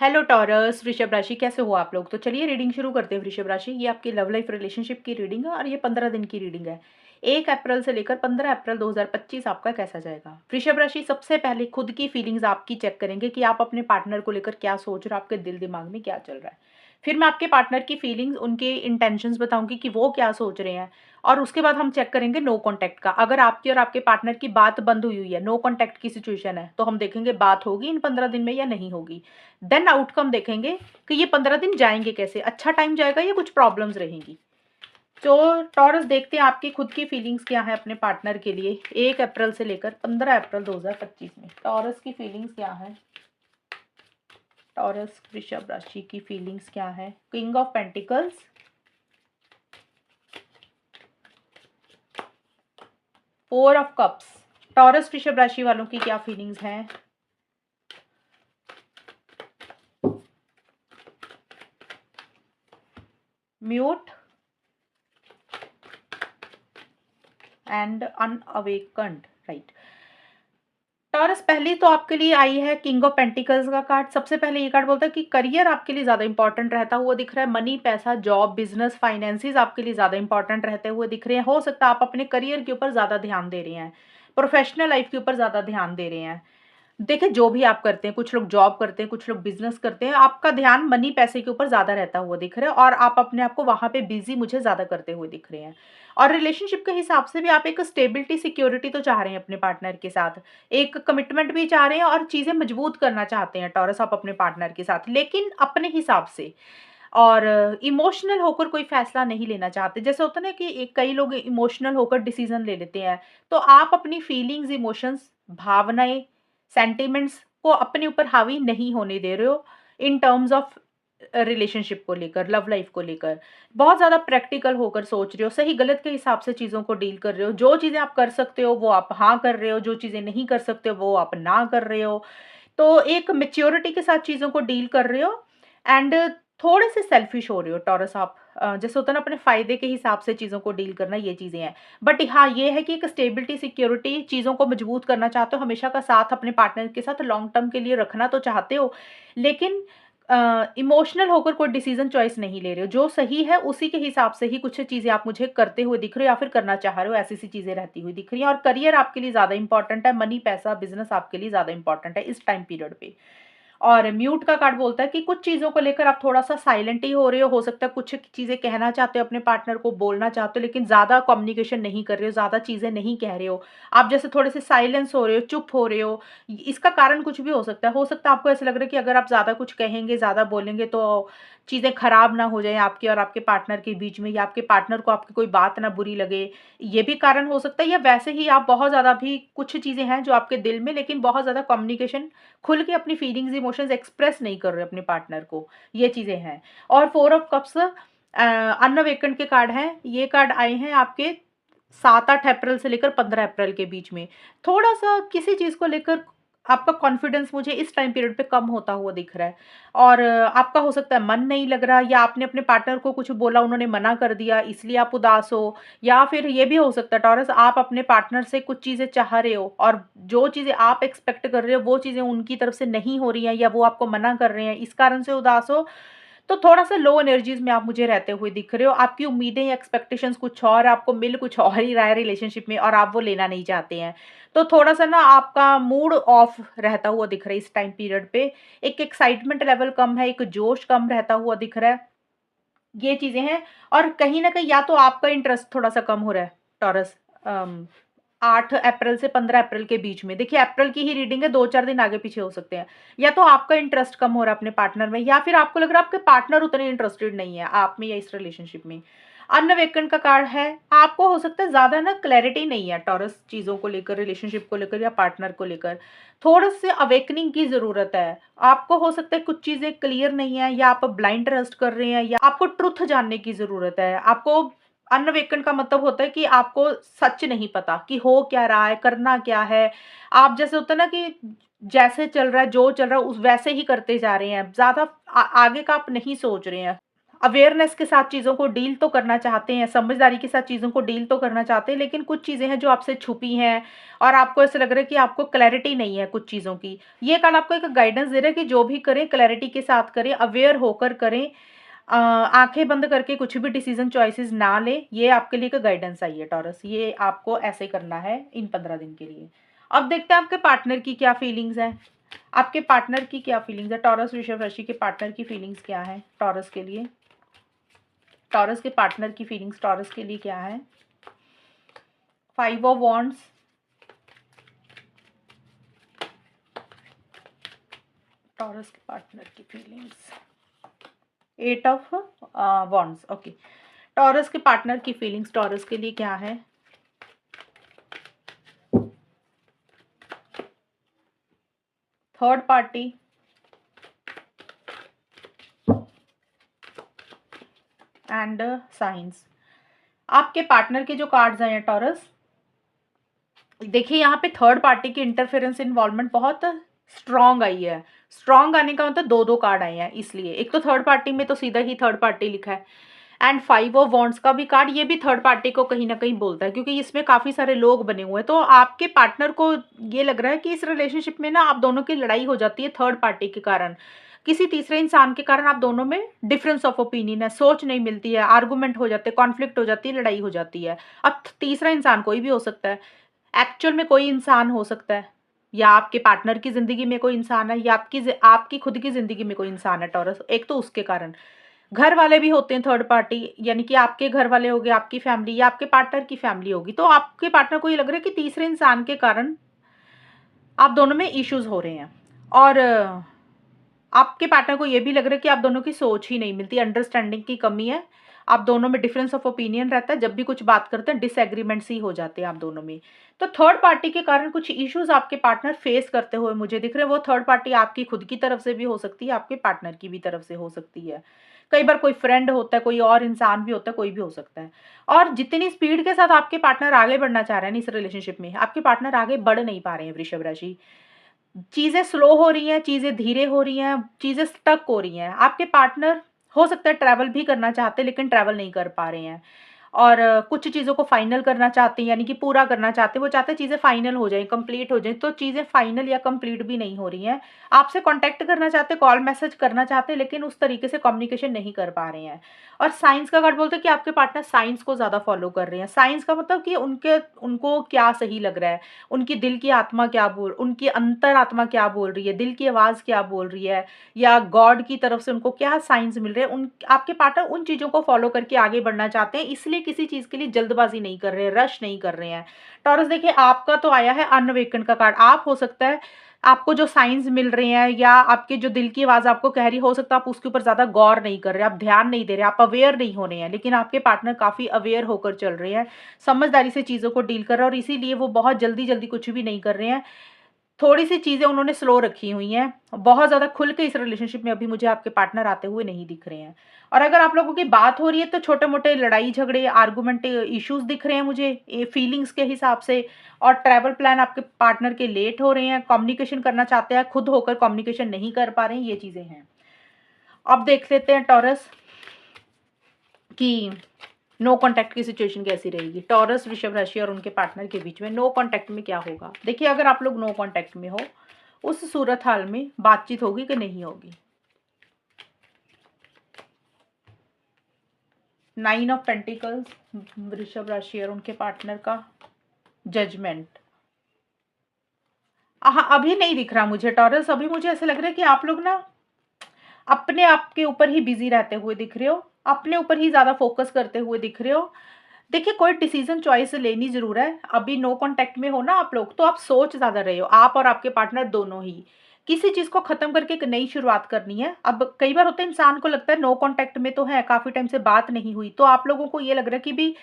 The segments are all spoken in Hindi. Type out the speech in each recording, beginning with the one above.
हेलो टॉरस, वृषभ राशि कैसे हो आप लोग। तो चलिए रीडिंग शुरू करते हैं। वृषभ राशि, ये आपकी लव लाइफ रिलेशनशिप की रीडिंग है और ये 15 दिन की रीडिंग है। 1 अप्रैल से लेकर 15 अप्रैल 2025 आपका कैसा जाएगा। वृषभ राशि, सबसे पहले खुद की फीलिंग्स आपकी चेक करेंगे कि आप अपने पार्टनर को लेकर क्या सोच रहे हो, आपके दिल दिमाग में क्या चल रहा है। फिर मैं आपके पार्टनर की फीलिंग्स, उनके इंटेंशंस बताऊंगी कि वो क्या सोच रहे हैं। और उसके बाद हम चेक करेंगे नो कॉन्टैक्ट का। अगर आपकी और आपके पार्टनर की बात बंद हुई है, नो कॉन्टैक्ट की सिचुएशन है, तो हम देखेंगे बात होगी इन 15 दिन में या नहीं होगी। देन आउटकम देखेंगे कि ये 15 दिन जाएंगे कैसे, अच्छा टाइम जाएगा या कुछ प्रॉब्लम्स रहेंगी। तो टॉरस, देखते हैं आपकी खुद की फीलिंग्स क्या है अपने पार्टनर के लिए 1 अप्रैल से लेकर 15 अप्रैल 2025 में। टॉरस की फीलिंग्स क्या है। टॉरस वृषभ राशि की फीलिंग्स क्या है। King of pentacles, 4 of cups. Taurus वृषभ राशि वालों की क्या फीलिंग्स हैं। Mute and unawakened, right. Taurus, पहली तो आपके लिए आई है किंग ऑफ पेंटिकल्स का कार्ड। सबसे पहले ये कार्ड बोलता है कि करियर आपके लिए ज़्यादा इंपॉर्टेंट रहता हुआ दिख रहा है। मनी, पैसा, जॉब, बिजनेस, फाइनेंसिस आपके लिए ज़्यादा इंपॉर्टेंट रहते हुए दिख रहे हैं। हो सकता है आप अपने करियर के ऊपर ज़्यादा ध्यान दे रहे हैं, प्रोफेशनल लाइफ के ऊपर ज़्यादा ध्यान दे रहे हैं। देखिए, जो भी आप करते हैं, कुछ लोग जॉब करते हैं, कुछ लोग बिजनेस करते हैं, आपका ध्यान मनी पैसे के ऊपर ज़्यादा रहता हुआ दिख रहा है और आप अपने आप को वहाँ पे बिजी मुझे ज़्यादा करते हुए दिख रहे हैं। और रिलेशनशिप के हिसाब से भी आप एक स्टेबिलिटी, सिक्योरिटी तो चाह रहे हैं अपने पार्टनर के साथ, एक कमिटमेंट भी चाह रहे हैं और चीज़ें मजबूत करना चाहते हैं टॉरस आप अपने पार्टनर के साथ, लेकिन अपने हिसाब से। और इमोशनल होकर कोई फैसला नहीं लेना चाहते। जैसे होता है ना कि कई लोग इमोशनल होकर डिसीजन ले लेते हैं। तो आप अपनी फीलिंग्स, इमोशंस, भावनाएं, सेंटिमेंट्स को अपने ऊपर हावी नहीं होने दे रहे हो इन टर्म्स ऑफ रिलेशनशिप को लेकर, लव लाइफ को लेकर। बहुत ज़्यादा प्रैक्टिकल होकर सोच रहे हो, सही गलत के हिसाब से चीज़ों को डील कर रहे हो। जो चीज़ें आप कर सकते हो वो आप हाँ कर रहे हो, जो चीज़ें नहीं कर सकते हो वो आप ना कर रहे हो। तो एक मैच्योरिटी के साथ चीज़ों को डील कर रहे हो एंड थोड़े से सेल्फिश हो रहे हो टॉरस आप। जैसे होता है ना, अपने फ़ायदे के हिसाब से चीज़ों को डील करना, ये चीज़ें हैं। बट हाँ, ये है कि एक स्टेबिलिटी, सिक्योरिटी, चीज़ों को मजबूत करना चाहते हो, हमेशा का साथ अपने पार्टनर के साथ लॉन्ग टर्म के लिए रखना तो चाहते हो, लेकिन इमोशनल होकर कोई डिसीजन चॉइस नहीं ले रहे हो। जो सही है उसी के हिसाब से ही कुछ चीज़ें आप मुझे करते हुए दिख रहे हो या फिर करना चाह रहे हो, ऐसी-सी चीज़ें रहती हुई दिख रही हैं। और करियर आपके लिए ज़्यादा इंपॉर्टेंट है, मनी, पैसा, बिज़नेस आपके लिए ज़्यादा इंपॉर्टेंट है इस टाइम पीरियड पे। और म्यूट का कार्ड बोलता है कि कुछ चीज़ों को लेकर आप थोड़ा-सा साइलेंट ही हो सकता है कुछ चीज़ें कहना चाहते हो अपने पार्टनर को, बोलना चाहते हो, लेकिन ज़्यादा कम्युनिकेशन नहीं कर रहे हो, ज़्यादा चीज़ें नहीं कह रहे हो। आप जैसे थोड़े-से साइलेंस हो रहे हो, चुप हो रहे हो। इसका कारण कुछ भी हो सकता है। हो सकता है आपको ऐसा लग रहा है कि अगर आप ज़्यादा कुछ कहेंगे, ज़्यादा बोलेंगे तो चीज़ें खराब ना हो जाएँ आपके और आपके पार्टनर के बीच में, या आपके पार्टनर को आपकी कोई बात ना बुरी लगे। ये भी कारण हो सकता है, या वैसे ही आप बहुत ज़्यादा भी कुछ चीज़ें हैं जो आपके दिल में, लेकिन बहुत ज़्यादा कम्युनिकेशन, खुल के अपनी फीलिंग्स, इमोशंस एक्सप्रेस नहीं कर रहे अपने पार्टनर को, ये चीज़ें हैं। और 4 ऑफ कप्स अनअवेकन्ड के कार्ड हैं। ये कार्ड आए हैं आपके 7-8 अप्रैल से लेकर 15 अप्रैल के बीच में। थोड़ा-सा किसी चीज़ को लेकर आपका कॉन्फिडेंस मुझे इस टाइम पीरियड पे कम होता हुआ दिख रहा है। और आपका हो सकता है मन नहीं लग रहा, या आपने अपने पार्टनर को कुछ बोला, उन्होंने मना कर दिया, इसलिए आप उदास हो। या फिर ये भी हो सकता है टॉरस, आप अपने पार्टनर से कुछ चीज़ें चाह रहे हो और जो चीज़ें आप एक्सपेक्ट कर रहे हो वो चीज़ें उनकी तरफ से नहीं हो रही हैं, या वो आपको मना कर रहे हैं, इस कारण से उदास हो। तो थोड़ा-सा लो एनर्जीज़ में आप मुझे रहते हुए दिख रहे हो। आपकी उम्मीदें या एक्सपेक्टेशंस कुछ और, आपको मिल कुछ और ही रहा है रिलेशनशिप में और आप वो लेना नहीं चाहते हैं। तो थोड़ा-सा ना आपका मूड ऑफ रहता हुआ दिख रहा है इस टाइम पीरियड पे। एक एक्साइटमेंट लेवल कम है, एक जोश कम रहता हुआ दिख रहा है। ये चीज़ें हैं। और कहीं न कहीं या तो आपका इंटरेस्ट थोड़ा-सा कम हो रहा है टॉरस, अम 8 अप्रैल से 15 अप्रैल के बीच में। देखिए, अप्रैल की ही रीडिंग है, 2-4 दिन आगे-पीछे हो सकते हैं। या तो आपका इंटरेस्ट कम हो रहा है अपने पार्टनर में, या फिर आपको लग रहा है आपके पार्टनर उतने इंटरेस्टेड नहीं है आप में या इस रिलेशनशिप में। अनअवेकन्ड का कार्ड है। आपको हो सकता है ज़्यादा ना क्लैरिटी नहीं है टॉरस, चीज़ों को लेकर, रिलेशनशिप को लेकर या पार्टनर को लेकर। थोड़े-से अवेकनिंग की ज़रूरत है। आपको हो सकता है कुछ चीज़ें क्लियर नहीं है, या आप ब्लाइंड ट्रस्ट कर रहे हैं, या आपको ट्रुथ जानने की ज़रूरत है। आपको अनअवेकन का मतलब होता है कि आपको सच नहीं पता कि हो क्या रहा है, करना क्या है। आप जैसे होता है ना कि जैसे चल रहा है, जो चल रहा है उस वैसे ही करते जा रहे हैं। ज़्यादा आगे का आप नहीं सोच रहे हैं। अवेयरनेस के साथ चीज़ों को डील तो करना चाहते हैं, समझदारी के साथ चीज़ों को डील तो करना चाहते हैं, लेकिन कुछ चीज़ें हैं जो आपसे छुपी हैं और आपको ऐसा लग रहा है कि आपको क्लैरिटी नहीं है कुछ चीज़ों की। ये कार्ड आपको एक गाइडेंस दे रहा है कि जो भी करें क्लैरिटी के साथ करें, अवेयर होकर करें। आँखें बंद करके कुछ भी डिसीज़न चॉइसेस ना लें, ये आपके लिए एक गाइडेंस आई है टॉरस। ये आपको ऐसे करना है इन 15 दिन के लिए। अब देखते हैं आपके पार्टनर की क्या फीलिंग्स हैं। आपके पार्टनर की क्या फीलिंग्स है? टॉरस वृषभ राशि के पार्टनर की फीलिंग्स क्या है टॉरस के लिए? टॉरस के पार्टनर की फीलिंग्स टॉरस के लिए क्या है? 5 ऑफ वॉन्ड्स, टॉरस के पार्टनर की feelings, 8 of wands. Okay, taurus के पार्टनर की फीलिंग्स टॉरस के लिए क्या है? Third party, and science. आपके पार्टनर के जो कार्ड्स आए हैं टॉरस, देखिए यहाँ पे थर्ड पार्टी की इंटरफेरेंस इन्वॉल्वमेंट बहुत स्ट्रांग आई है। स्ट्रांग आने का मतलब 2-2 कार्ड आए हैं, इसलिए एक तो थर्ड पार्टी में तो सीधा ही थर्ड पार्टी लिखा है, एंड 5 ऑफ वॉन्ड्स का भी कार्ड, ये भी थर्ड पार्टी को कहीं ना कहीं बोलता है, क्योंकि इसमें काफ़ी सारे लोग बने हुए हैं। तो आपके पार्टनर को ये लग रहा है कि इस रिलेशनशिप में ना आप दोनों की लड़ाई हो जाती है थर्ड पार्टी के कारण, किसी तीसरे इंसान के कारण आप दोनों में डिफरेंस ऑफ ओपिनियन है, सोच नहीं मिलती है, आर्गूमेंट हो जाते हैं, कॉन्फ्लिक्ट हो जाती है, लड़ाई हो जाती है। अब तीसरा इंसान कोई भी हो सकता है, एक्चुअल में कोई इंसान हो सकता है, या आपके पार्टनर की ज़िंदगी में कोई इंसान है, या आपकी खुद की ज़िंदगी में कोई इंसान है टॉरस। एक तो उसके कारण घर वाले भी होते हैं थर्ड पार्टी, यानी कि आपके घर वाले हो गए, आपकी फैमिली या आपके पार्टनर की फैमिली होगी। तो आपके पार्टनर को ये लग रहा है कि तीसरे इंसान के कारण आप दोनों में इश्यूज हो रहे हैं, और आपके पार्टनर को ये भी लग रहा है कि आप दोनों की सोच ही नहीं मिलती, अंडरस्टैंडिंग की कमी है, आप दोनों में डिफरेंस ऑफ ओपिनियन रहता है, जब भी कुछ बात करते हैं डिसएग्रीमेंट्स ही हो जाते हैं आप दोनों में। तो थर्ड पार्टी के कारण कुछ इश्यूज आपके पार्टनर फेस करते हुए मुझे दिख रहे हैं। वो थर्ड पार्टी आपकी खुद की तरफ से भी हो सकती है, आपके पार्टनर की भी तरफ से हो सकती है। कई बार कोई फ्रेंड होता है, कोई और इंसान भी होता है, कोई भी हो सकता है। और जितनी स्पीड के साथ आपके पार्टनर आगे बढ़ना चाह रहे हैं इस रिलेशनशिप में, आपके पार्टनर आगे बढ़ नहीं पा रहे हैं वृषभ राशि। चीज़ें स्लो हो रही हैं, चीज़ें धीरे हो रही हैं, चीज़ें स्टक हो रही हैं। आपके पार्टनर हो सकता है ट्रैवल भी करना चाहते हैं, लेकिन ट्रैवल नहीं कर पा रहे हैं, और कुछ चीज़ों को फाइनल करना चाहते हैं, यानी कि पूरा करना चाहते हैं। वो चाहते हैं चीज़ें फाइनल हो जाएँ, कंप्लीट हो जाएँ, तो चीज़ें फाइनल या कंप्लीट भी नहीं हो रही हैं। आपसे कॉन्टैक्ट करना चाहते हैं, कॉल मैसेज करना चाहते हैं, लेकिन उस तरीके से कम्युनिकेशन नहीं कर पा रहे हैं। और साइंस का कार्ड बोलते हैं कि आपके पार्टनर साइंस को ज़्यादा फॉलो कर रहे हैं। साइंस का मतलब कि उनको क्या सही लग रहा है, उनकी दिल की आत्मा क्या उनकी अंतरात्मा क्या बोल रही है, दिल की आवाज़ क्या बोल रही है, या गॉड की तरफ से उनको क्या साइंस मिल रहे हैं, उन आपके पार्टनर उन चीज़ों को फॉलो करके आगे बढ़ना चाहते हैं, इसलिए किसी चीज़ के लिए जल्दबाजी नहीं कर रहे हैं, रश नहीं कर रहे हैं। टॉरस देखिए, आपका तो आया है अनअवेकन का कार्ड। आप हो सकता है आपको जो साइंस मिल रहे हैं, या आपके जो दिल की आवाज़ आपको कह रही, हो सकता है आप उसके ऊपर ज़्यादा गौर नहीं कर रहे, आप ध्यान नहीं दे रहे, आप अवेयर नहीं हो रहे हैं, लेकिन आपके पार्टनर काफ़ी अवेयर होकर चल रहे हैं, समझदारी से चीज़ों को डील कर रहे हैं, और इसीलिए वो बहुत जल्दी-जल्दी कुछ भी नहीं कर रहे हैं। थोड़ी-सी चीज़ें उन्होंने स्लो रखी हुई हैं। बहुत ज़्यादा खुल के इस रिलेशनशिप में अभी मुझे आपके पार्टनर आते हुए नहीं दिख रहे हैं। और अगर आप लोगों की बात हो रही है, तो छोटे-मोटे लड़ाई-झगड़े, आर्गुमेंट, इश्यूज़ दिख रहे हैं मुझे फीलिंग्स के हिसाब से, और ट्रैवल प्लान आपके पार्टनर के लेट हो रहे हैं, कम्युनिकेशन करना चाहते हैं, खुद होकर कम्युनिकेशन नहीं कर पा रहे हैं, ये चीज़ें हैं। अब देख लेते हैं टॉरस कि नो कॉन्टैक्ट की सिचुएशन कैसी रहेगी। टॉरस वृषभ राशि और उनके पार्टनर के बीच में नो कॉन्टैक्ट में क्या होगा? देखिए, अगर आप लोग नो कॉन्टैक्ट में हो, उस सूरत हाल में बातचीत होगी कि नहीं होगी? 9 ऑफ पेंटिकल्स, वृषभ राशि और उनके पार्टनर का जजमेंट। हाँ, अभी नहीं दिख रहा मुझे टॉरस। अभी मुझे ऐसा लग रहा है कि आप लोग ना अपने आप के ऊपर ही बिजी रहते हुए दिख रहे हो, अपने ऊपर ही ज़्यादा फोकस करते हुए दिख रहे हो। देखिए, कोई डिसीजन चॉइस लेनी ज़रूर है। अभी नो कॉन्टैक्ट में हो ना आप लोग, तो आप सोच ज़्यादा रहे हो, आप और आपके पार्टनर दोनों ही। किसी चीज़ को ख़त्म करके एक नई शुरुआत करनी है। अब कई बार होता है, इंसान को लगता है नो कॉन्टैक्ट में तो है, काफ़ी टाइम से बात नहीं हुई, तो आप लोगों को ये लग रहा है कि भी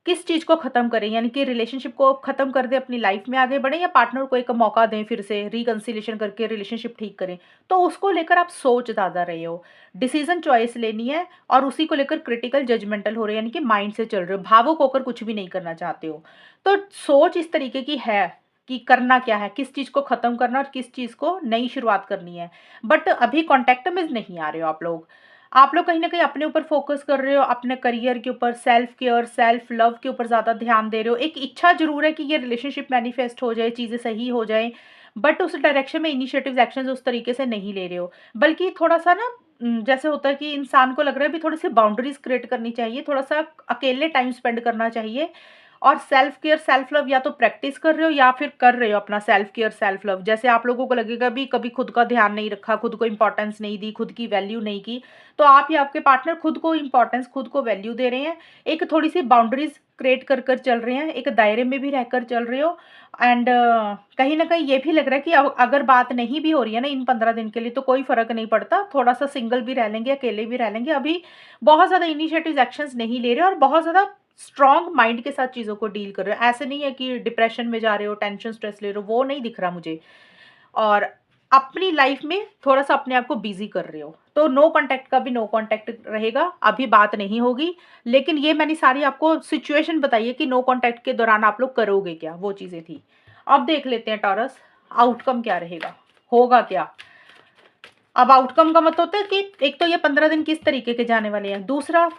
किस चीज़ को ख़त्म करें, यानी कि रिलेशनशिप को ख़त्म कर दें, अपनी लाइफ में आगे बढ़ें, या पार्टनर को एक मौका दें, फिर से रिकंसिलिएशन करके रिलेशनशिप ठीक करें। तो उसको लेकर आप सोच ज़्यादा रहे हो, डिसीजन चॉइस लेनी है, और उसी को लेकर क्रिटिकल जजमेंटल हो रहे हो, यानी कि माइंड से चल रहे हो, भावुक होकर कुछ भी नहीं करना चाहते हो। तो सोच इस तरीके की है कि करना क्या है, किस चीज़ को ख़त्म करना और किस चीज़ को नई शुरुआत करनी है। बट अभी कॉन्टैक्ट में नहीं आ रहे हो आप लोग। आप लोग कहीं न कहीं अपने ऊपर फ़ोकस कर रहे हो, अपने करियर के ऊपर, सेल्फ केयर, सेल्फ लव के ऊपर ज़्यादा ध्यान दे रहे हो। एक इच्छा ज़रूर है कि ये रिलेशनशिप मैनिफेस्ट हो जाए, चीज़ें सही हो जाएँ, बट उस डायरेक्शन में इनिशिएटिव्स, एक्शंस उस तरीके से नहीं ले रहे हो। बल्कि थोड़ा-सा ना जैसे होता है कि इंसान को लग रहा है अभी थोड़ी-सी बाउंड्रीज़ क्रिएट करनी चाहिए, थोड़ा-सा अकेले टाइम स्पेंड करना चाहिए और सेल्फ केयर, सेल्फ लव या तो प्रैक्टिस कर रहे हो या फिर कर रहे हो अपना सेल्फ केयर, सेल्फ लव। जैसे आप लोगों को लगेगा भी कभी खुद का ध्यान नहीं रखा, खुद को इम्पोर्टेंस नहीं दी, खुद की वैल्यू नहीं की, तो आप या आपके पार्टनर खुद को इम्पोर्टेंस, खुद को वैल्यू दे रहे हैं। एक थोड़ी-सी बाउंड्रीज़ क्रिएट कर कर चल रहे हैं, एक दायरे में भी रहकर चल रहे हो एंड कहीं न कहीं ये भी लग रहा है कि अगर बात नहीं भी हो रही है ना इन 15 दिन के लिए तो कोई फ़र्क नहीं पड़ता, थोड़ा-सा सिंगल भी रह लेंगे, अकेले भी रह लेंगे। अभी बहुत ज़्यादा इनिशिएटिव्स, एक्शंस नहीं ले रहे और बहुत ज़्यादा स्ट्रॉन्ग माइंड के साथ चीज़ों को डील कर रहे हो। ऐसे नहीं है कि डिप्रेशन में जा रहे हो, टेंशन, स्ट्रेस ले रहे हो, वो नहीं दिख रहा मुझे। और अपनी लाइफ में थोड़ा-सा अपने आप को बिज़ी कर रहे हो। तो नो कॉन्टैक्ट का भी नो कॉन्टैक्ट रहेगा, अभी बात नहीं होगी। लेकिन ये मैंने सारी आपको सिचुएशन बताई है कि नो कॉन्टैक्ट के दौरान आप लोग करोगे क्या, वो चीज़ें थी। अब देख लेते हैं टॉरस, आउटकम क्या रहेगा, होगा क्या? अब आउटकम का मतलब होता है कि एक तो ये 15 दिन किस तरीके के जाने वाले हैं। दूसरा,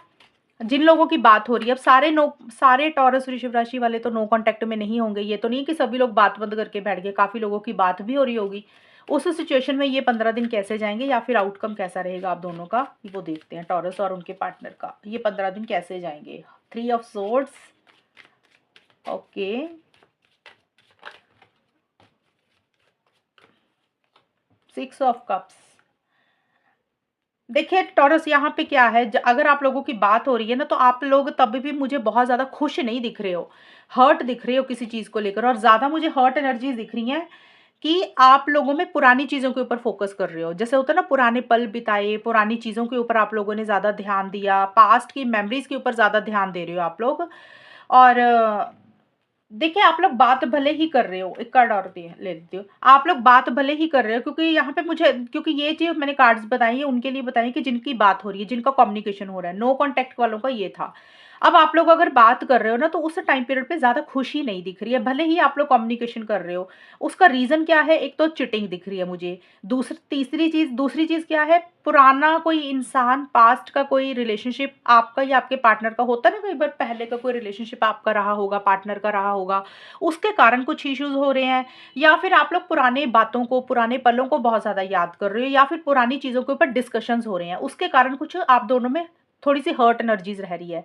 जिन लोगों की बात हो रही है, अब सारे टॉरस वृषभ राशि वाले तो नो कॉन्टैक्ट में नहीं होंगे। ये तो नहीं कि सभी लोग बात बंद करके बैठ गए, काफ़ी लोगों की बात भी हो रही होगी। उस सिचुएशन में ये 15 दिन कैसे जाएँगे या फिर आउटकम कैसा रहेगा आप दोनों का, वो देखते हैं टॉरस और उनके पार्टनर का। ये 15 दिन कैसे जाएँगे? 3 of swords, okay, 6 of cups. देखिए टॉरस यहाँ पे क्या है, अगर आप लोगों की बात हो रही है ना तो आप लोग तब भी मुझे बहुत ज़्यादा खुश नहीं दिख रहे हो, हर्ट दिख रहे हो किसी चीज़ को लेकर और ज़्यादा मुझे हर्ट एनर्जीज दिख रही हैं कि आप लोगों में पुरानी चीज़ों के ऊपर फोकस कर रहे हो। जैसे होता है ना, पुराने पल बिताए, पुरानी चीज़ों के ऊपर आप लोगों ने ज़्यादा ध्यान दिया, पास्ट की मेमोरीज के ऊपर ज़्यादा ध्यान दे रहे हो आप लोग। और देखिए, आप लोग बात भले ही कर रहे हो, एक कार्ड और दे ले लेती हूँ। आप लोग बात भले ही कर रहे हो क्योंकि यहाँ पे मुझे, क्योंकि ये चीज़ मैंने कार्ड्स बताई है उनके लिए बताई है कि जिनकी बात हो रही है, जिनका कम्युनिकेशन हो रहा है। नो कॉन्टैक्ट वालों का ये था। अब आप लोग अगर बात कर रहे हो ना तो उस टाइम पीरियड पे ज़्यादा खुशी नहीं दिख रही है, भले ही आप लोग कम्युनिकेशन कर रहे हो। उसका रीज़न क्या है? एक तो चीटिंग दिख रही है मुझे। दूसरी चीज़ क्या है? पुराना कोई इंसान, पास्ट का कोई रिलेशनशिप आपका या आपके पार्टनर का होता है ना, कई बार पहले का कोई रिलेशनशिप आपका रहा होगा, पार्टनर का रहा होगा, उसके कारण कुछ इश्यूज़ हो रहे हैं, या फिर आप लोग पुराने बातों को, पुराने पलों को बहुत ज़्यादा याद कर रहे हो, या फिर पुरानी चीज़ों के ऊपर डिस्कशंस हो रहे हैं, उसके कारण कुछ आप दोनों में थोड़ी-सी हर्ट एनर्जीज़ रह रही है।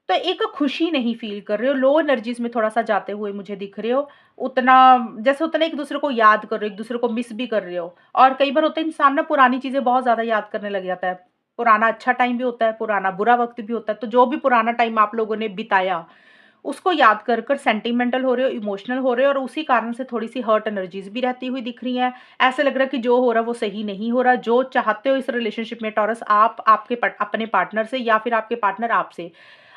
तो एक खुशी नहीं फ़ील कर रहे हो, लो एनर्जीज़ में थोड़ा-सा जाते हुए मुझे दिख रहे हो। उतना जैसे होता है ना, एक-दूसरे को याद कर रहे हो, एक-दूसरे को मिस भी कर रहे हो। और कई बार होता है इंसान ना पुरानी चीज़ें बहुत ज़्यादा याद करने लग जाता है। पुराना अच्छा टाइम भी होता है, पुराना बुरा वक़्त भी होता है। तो जो भी पुराना टाइम आप लोगों ने बिताया, उसको याद कर कर सेंटिमेंटल हो रहे हो, इमोशनल हो रहे हो और उसी कारण से थोड़ी-सी हर्ट एनर्जीज़ भी रहती हुई दिख रही हैं। ऐसा लग रहा है कि जो हो रहा है वो सही नहीं हो रहा। जो चाहते हो इस रिलेशनशिप में टॉरस, आप आपके अपने पार्टनर से या फिर आपके पार्टनर आपसे,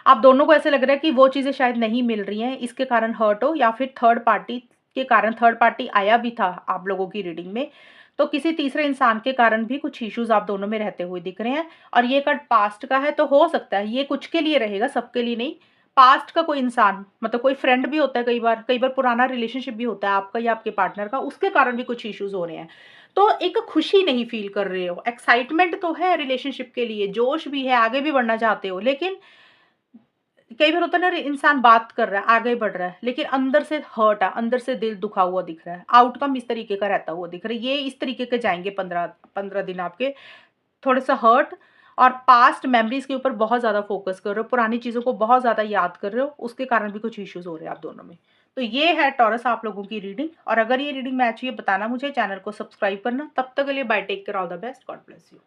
आप दोनों को ऐसा लग रहा है कि वो चीज़ें शायद नहीं मिल रही हैं, इसके कारण हर्ट हो, या फिर थर्ड पार्टी के कारण, थर्ड पार्टी आया भी था आप लोगों की रीडिंग में, तो किसी तीसरे इंसान के कारण भी कुछ इश्यूज़ आप दोनों में रहते हुए दिख रहे हैं। और ये कार्ड पास्ट का है, तो हो सकता है ये कुछ के लिए रहेगा, सबके लिए नहीं। पास्ट का कोई इंसान, मतलब कोई फ्रेंड भी होता है, कई बार पुराना रिलेशनशिप भी होता है आपका या आपके पार्टनर का, उसके कारण भी कुछ इश्यूज़ हो रहे हैं। तो एक खुशी नहीं फ़ील कर रहे हो, एक्साइटमेंट तो है रिलेशनशिप के लिए, जोश भी है, आगे भी बढ़ना चाहते हो, लेकिन कई बार होता है ना, इंसान बात कर रहा है, आगे बढ़ रहा है, लेकिन अंदर से हर्ट है, अंदर से दिल दुखा हुआ दिख रहा है। आउटकम इस तरीके का रहता हुआ दिख रहा है। ये इस तरीके के जाएँगे 15 दिन आपके, थोड़ा-सा हर्ट और पास्ट मेमोरीज़ के ऊपर बहुत ज़्यादा फ़ोकस कर रहे हो, पुरानी चीज़ों को बहुत ज़्यादा याद कर रहे हो, उसके कारण भी कुछ इश्यूज़ हो रहे हैं आप दोनों में। तो ये है टॉरस आप लोगों की रीडिंग, और अगर ये रीडिंग मैच हुई है बताना मुझे, चैनल को सब्सक्राइब करना। तब तक के लिए bye, take care, all the best, God bless you.